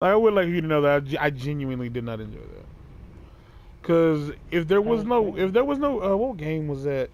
Like, I would like you to know that I genuinely did not enjoy that. Cause if there was no, what game was that?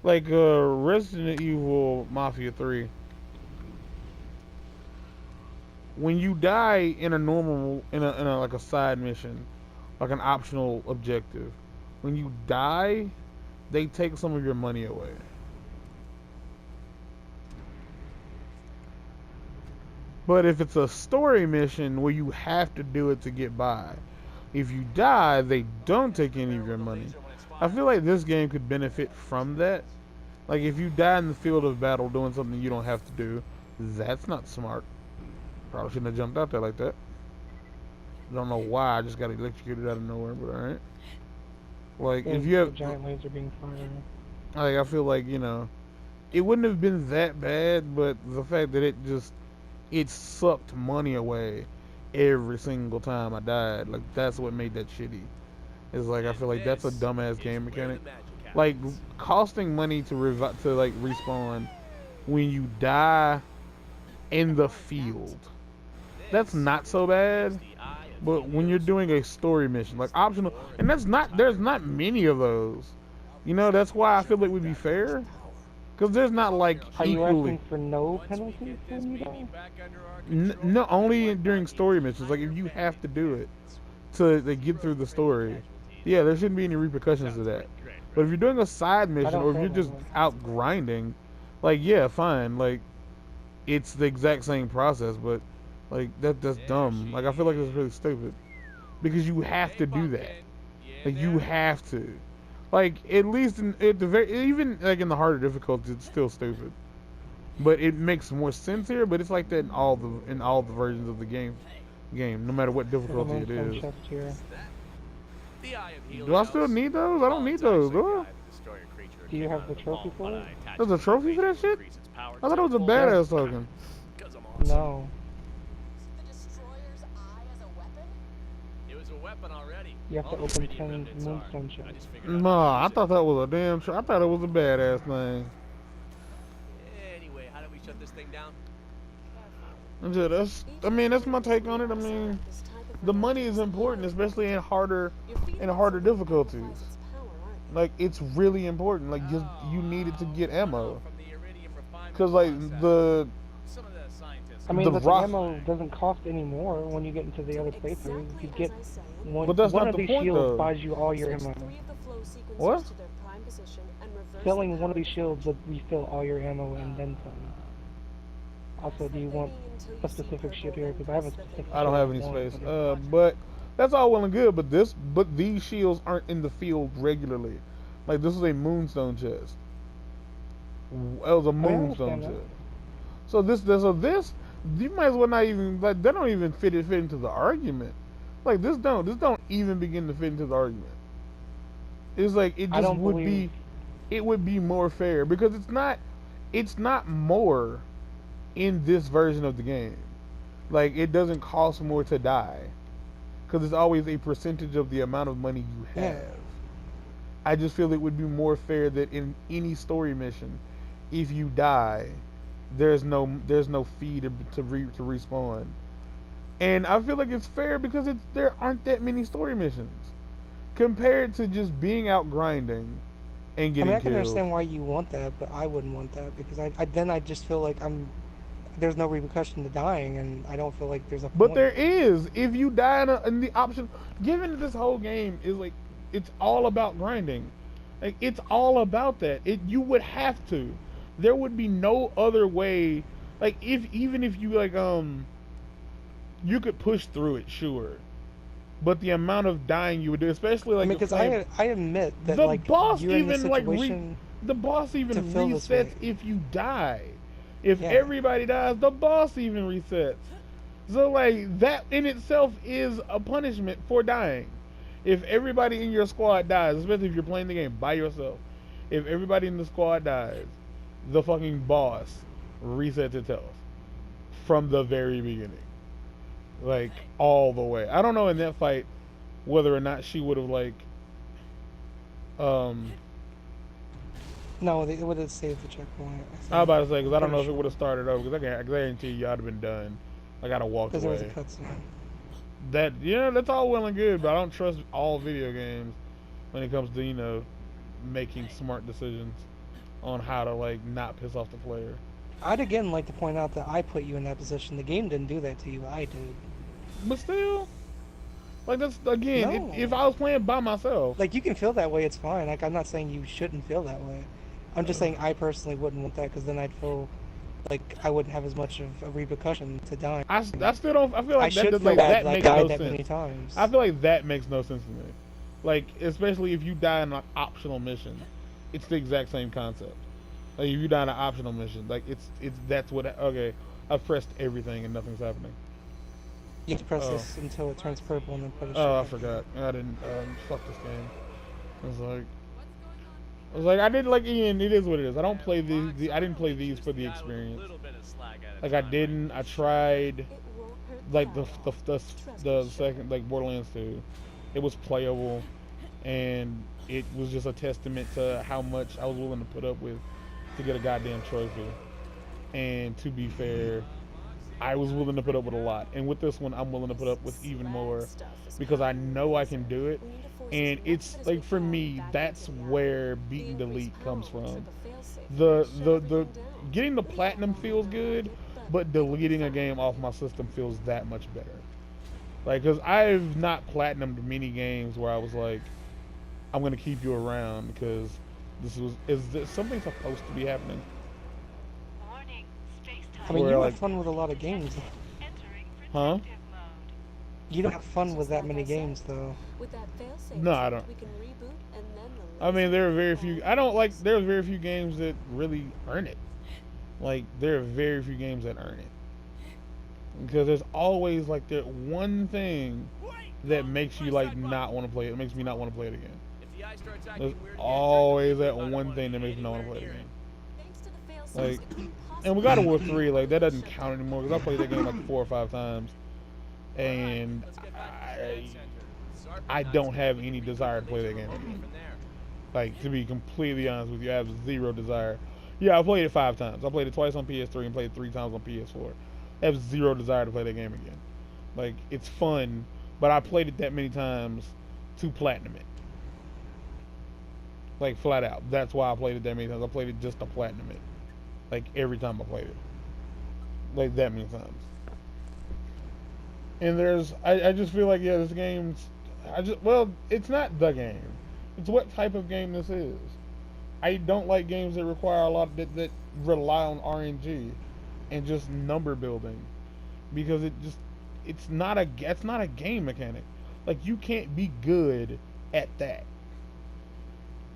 Like Resident Evil Mafia 3. When you die in a normal in a like a side mission, like an optional objective, when you die, they take some of your money away. But if it's a story mission where you have to do it to get by, if you die, they don't take any of your money. I feel like this game could benefit from that. Like if you die in the field of battle doing something you don't have to do, that's not smart. Probably shouldn't have jumped out there like that. Don't know why I just got electrocuted out of nowhere, but alright. Like if you The have, giant laser being fired. like I feel like it wouldn't have been that bad, but the fact that it sucked money away every single time I died. Like that's what made that shitty. It's like I feel like that's a dumbass game mechanic. Like costing money to like respawn when you die in the field. That's not so bad. But when you're doing a story mission, like optional, and there's not many of those. That's why I feel it would be fair. Because there's not like Are you equally. asking for no penalty when you die? No, only during story missions. Like if you have to do it to get through the story, yeah, there shouldn't be any repercussions to that. But if you're doing a side I mission don't or if feel you're that just way. out grinding, like yeah, fine. Like it's the exact same process, but like that's dumb. Like I feel like it's really stupid because you have to do that. Like you have to. Like at least at the very even like in the harder difficulties, it's still stupid. But it makes more sense here. But it's like that in all the versions of the game. No matter what There's a difficulty it moonstone is. chest here. Do I still need those? I don't need those, do I? Do you have the trophy for it? There's a trophy for that shit? I thought it was a Yes. badass token. No. You have to open 10 moonstone chests. Nah, I thought that was a damn. I thought it was a badass thing. Anyway, how do we shut this thing down? Yeah, I mean, that's my take on it. I mean, the money is important, especially in harder difficulties. Like, it's really important. Like, you need it to get ammo. Cause like the I mean, but the rock. ammo doesn't cost any more when you get into the other playthroughs. You get But that's one not of the these point, shields though. buys you all your ammo. What? Selling one of these shields would refill all your ammo and then some. Also, do you want a specific shield here? Because I have a specific. I don't have any space. But that's all well and good. But these shields aren't in the field regularly. Like this is a moonstone chest. It was a moonstone chest. So this you might as well not even like they don't even fit into the argument. Like this don't even begin to fit into the argument. It's like it just would be more fair because it's not more in this version of the game. Like it doesn't cost more to die because it's always a percentage of the amount of money you have. Yeah. I just feel it would be more fair that in any story mission, if you die, there's no fee to respawn, and I feel like it's fair because there aren't that many story missions compared to just being out grinding and getting killed. I can understand why you want that, but I wouldn't want that because I just feel like there's no repercussion to dying, and I don't feel like there's a point. But there is. If you die in the option, given that this whole game is like, it's all about grinding. Like it's all about that. You would have to. There would be no other way. Like even if you like you could push through it, sure. But the amount of dying you would do, especially like because I admit that the like boss you're even in the like the boss even resets if you die. If everybody dies, the boss even resets. So like that in itself is a punishment for dying. If everybody in your squad dies, especially if you're playing the game by yourself, if everybody in the squad dies, the fucking boss resets itself from the very beginning. Like all the way. I don't know in that fight whether or not she would have like No, it would have saved the checkpoint. I was about to say because I don't know if it would have started over because I guarantee you I'd have been done. I gotta walk away. Because there was a cutscene. That's all well and good, but I don't trust all video games when it comes to making smart decisions on how to like not piss off the player. I'd again like to point out that I put you in that position. The game didn't do that to you. I did. But still, like that's again, No. if I was playing by myself, Like, you can feel that way, it's fine. Like, I'm not saying you shouldn't feel that way. I'm just saying I personally wouldn't want that, because then I'd feel like I wouldn't have as much of a repercussion to dying. I still don't. I feel I like should that feel like bad that that I makes died no that many sense. times. I feel like that makes no sense to me. Like especially if you die in an optional mission, it's the exact same concept. Like if you die in an optional mission, like it's that's what. Okay, I've pressed everything and nothing's happening. You have to press this until it turns purple and then put a Oh, I shot. forgot. I didn't. Fuck this game. I was like, I didn't like Ian. It is what it is. I don't play these. I didn't play these for the experience. Like I didn't. I tried. Like the second like Borderlands 2, it was playable, and it was just a testament to how much I was willing to put up with to get a goddamn trophy. And to be fair, I was willing to put up with a lot. And with this one, I'm willing to put up with even more because I know I can do it. And it's like for me, that's where beating delete comes from. The getting the platinum feels good, but deleting a game off my system feels that much better. Like, cause I've not platinumed many games where I was like, I'm gonna keep you around because is this something supposed to be happening? I mean, Where, you like- have fun with a lot of games. Huh? You don't have fun with that many games, though. No, I don't. I mean, there are very few. I don't like. There are very few games that really earn it. Like, there are very few games that earn it because there's always like that one thing that makes you like not want to play it. It makes me not want to play it again. There's always that one thing that makes me not want to play it again. Like, and we got War 3. Like that doesn't count anymore because I played that game like 4 or 5 times, and I don't have any desire to play that game again. Like, to be completely honest with you, I have zero desire. Yeah, I played it 5 times. I played it twice on PS3 and played it 3 times on PS4. I have zero desire to play that game again. Like, it's fun, but I played it that many times to platinum it. Like, flat out. That's why I played it that many times. I played it just to platinum it. Like, every time I played it. Like, that many times. And I just feel like, yeah, this game's, well, it's not the game. It's what type of game this is. I don't like games that require a lot that rely on RNG and just number building, because it's not a game mechanic. Like, you can't be good at that.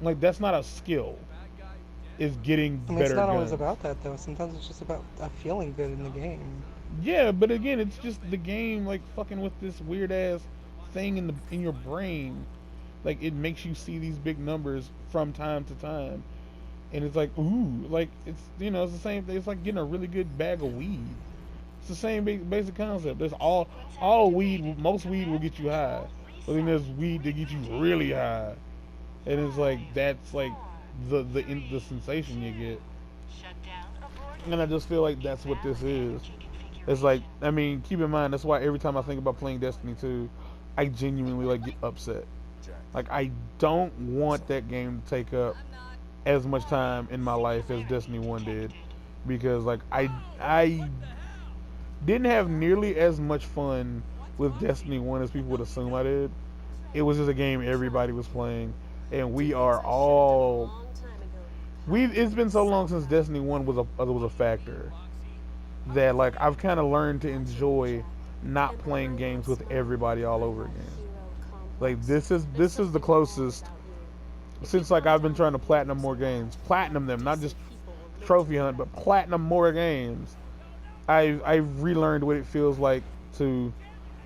Like, that's not a skill. It's getting better. It's not always guns. about that, though. Sometimes it's just about feeling good in the game. Yeah, but again, it's just the game like fucking with this weird ass thing in your brain. Like, it makes you see these big numbers from time to time, and it's like, ooh, like it's it's the same thing. It's like getting a really good bag of weed. It's the same basic concept. There's all weed. Most weed will get you high, but then there's weed that gets you really high, and it's like that's like the sensation you get. And I just feel like that's what this is. It's like, I mean, keep in mind, that's why every time I think about playing Destiny 2, I genuinely like get upset. Like, I don't want that game to take up as much time in my life as Destiny 1 did, because like I didn't have nearly as much fun with Destiny 1 as people would assume I did. It was just a game everybody was playing, and it's been so long since Destiny 1 was a factor that like I've kind of learned to enjoy not playing games with everybody all over again. Like, this is the closest since like I've been trying to platinum more games, platinum them, not just trophy hunt, but platinum more games. I've relearned what it feels like to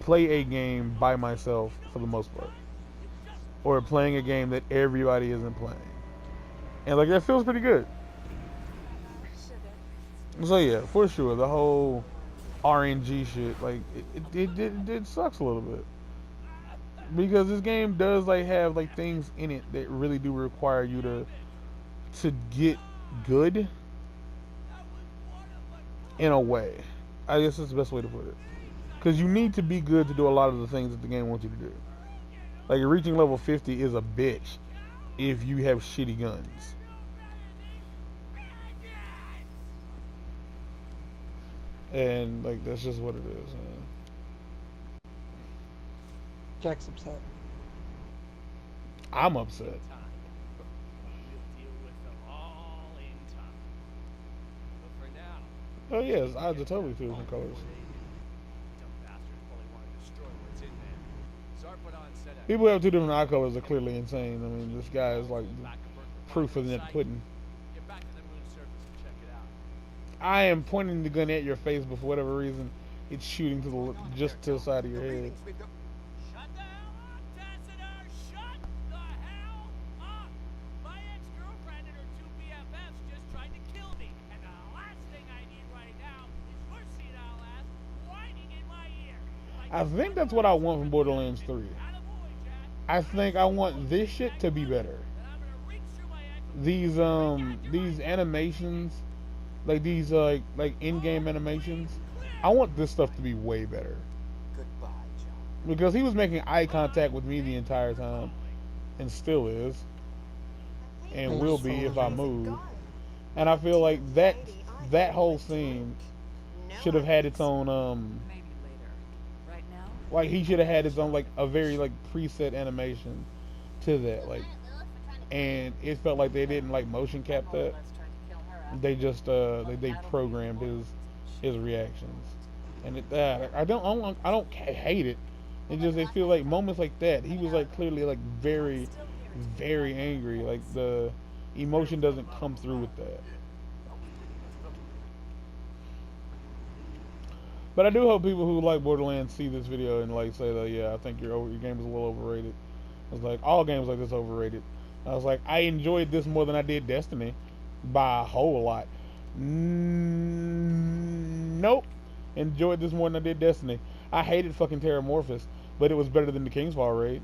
play a game by myself for the most part, or playing a game that everybody isn't playing, and like that feels pretty good. So yeah, for sure, the whole RNG shit, like it sucks a little bit, because this game does like have like things in it that really do require you to get good in a way. I guess that's the best way to put it. Because you need to be good to do a lot of the things that the game wants you to do. Like, reaching level 50 is a bitch if you have shitty guns. And, like, that's just what it is, man. Jack's upset. I'm upset. We'll deal with them all in time. But for now, Oh, yes, eyes are totally two different colors. dumb bastards probably want to destroy what's in there. Zarpadon said People who have two different eye colors are clearly insane. I mean, this guy is, like, proof of that pudding. Get back to the moon surface and check it out. I am pointing the gun at your face, but for whatever reason, it's shooting to the just to the side of your head. Shut the hell up, Tassiter! Shut the hell up! My ex-girlfriend and her two BFFs just tried to kill me, and the last thing I need right now is your senile ass whining in my ear. I think that's what I want from Borderlands 3. I think I want this shit to be better. These animations, like these like in-game animations, I want this stuff to be way better. Goodbye, John. Because he was making eye contact with me the entire time, and still is, and will be if I move. And I feel like that whole scene should have had its own Maybe later. Right now? like he should have had his own like a very like preset animation to that, like, and it felt like they didn't like motion cap that. They just they programmed his reactions, and I don't hate it. It just, they feel like moments like that, he was like clearly like very, very angry. Like the emotion doesn't come through with that. But I do hope people who like Borderlands see this video and like say that, yeah, I think your game is a little overrated. I was like, all games like this overrated. I was like, I enjoyed this more than I did Destiny by a whole lot. Nope. Enjoyed this more than I did Destiny. I hated fucking Terramorphous, but it was better than the Kingsfall raid.